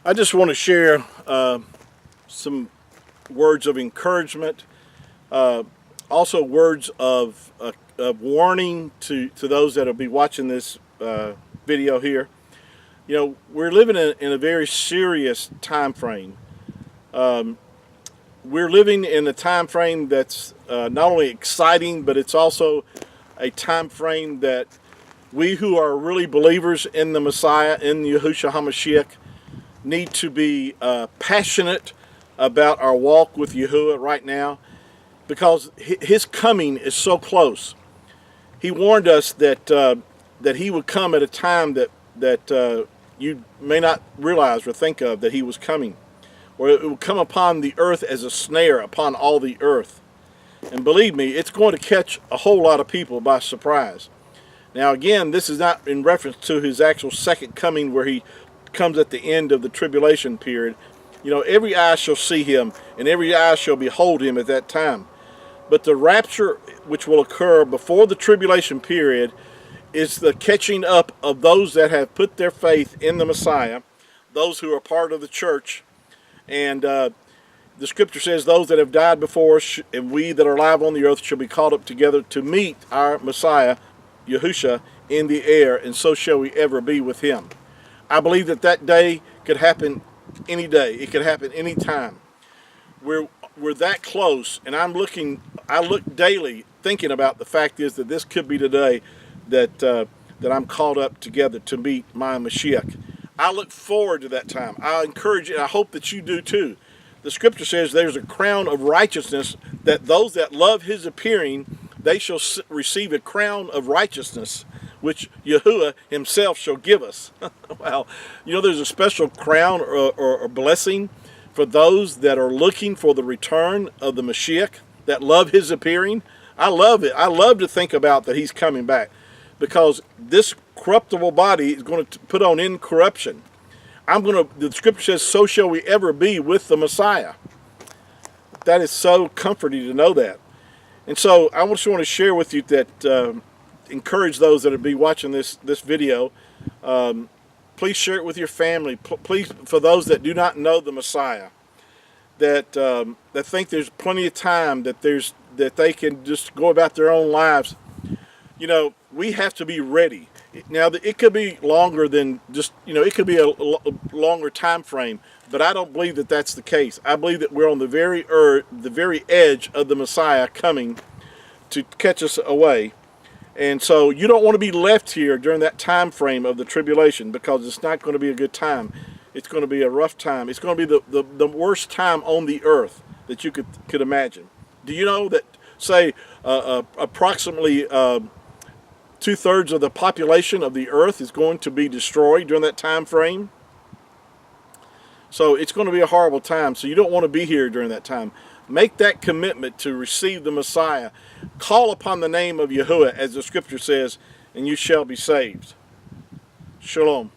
I just want to share some words of encouragement, also words of warning to those that will be watching this video here. You know, we're living in a very serious time frame. We're living in a time frame that's not only exciting, but it's also a time frame that we who are really believers in the Messiah, in Yahushua HaMashiach, need to be passionate about our walk with Yahuwah right now, because his coming is so close. He warned us that that he would come at a time that you may not realize or think of that he was coming, or it would come upon the earth as a snare upon all the earth. And believe me, it's going to catch a whole lot of people by surprise. Now again, this is not in reference to his actual second coming, where he comes at the end of the tribulation period. You know, every eye shall see him, and every eye shall behold him at that time. But the rapture, which will occur before the tribulation period, is the catching up of those that have put their faith in the Messiah, those who are part of the church. And the scripture says, those that have died before us, and we that are alive on the earth, shall be caught up together to meet our Messiah, Yahushua, in the air, and so shall we ever be with him. I believe that that day could happen any day. It could happen any time. We're that close, and I look daily thinking about the fact is that this could be the day that I'm called up together to meet my Mashiach. I look forward to that time. I encourage you, and I hope that you do too. The scripture says there's a crown of righteousness, that those that love his appearing, they shall receive a crown of righteousness, which Yahuwah himself shall give us. Wow. You know, there's a special crown or blessing for those that are looking for the return of the Mashiach, that love his appearing. I love it. I love to think about that he's coming back, because this corruptible body is going to put on incorruption. The scripture says, so shall we ever be with the Messiah. That is so comforting to know that. And so I just want to share with you that, encourage those that will be watching this video. Please share it with your family. Please, for those that do not know the Messiah, that think there's plenty of time, that they can just go about their own lives. You know, we have to be ready. Now, it could be longer than just, you know, it could be a longer time frame, but I don't believe that that's the case. I believe that we're on the very edge of the Messiah coming to catch us away. And so you don't want to be left here during that time frame of the tribulation, because it's not going to be a good time. It's going to be a rough time. It's going to be the worst time on the earth that you could imagine. Do you know that, say, approximately 2/3 of the population of the earth is going to be destroyed during that time frame? So it's going to be a horrible time. So you don't want to be here during that time. Make that commitment to receive the Messiah. Call upon the name of Yahuwah, as the scripture says, and you shall be saved. Shalom.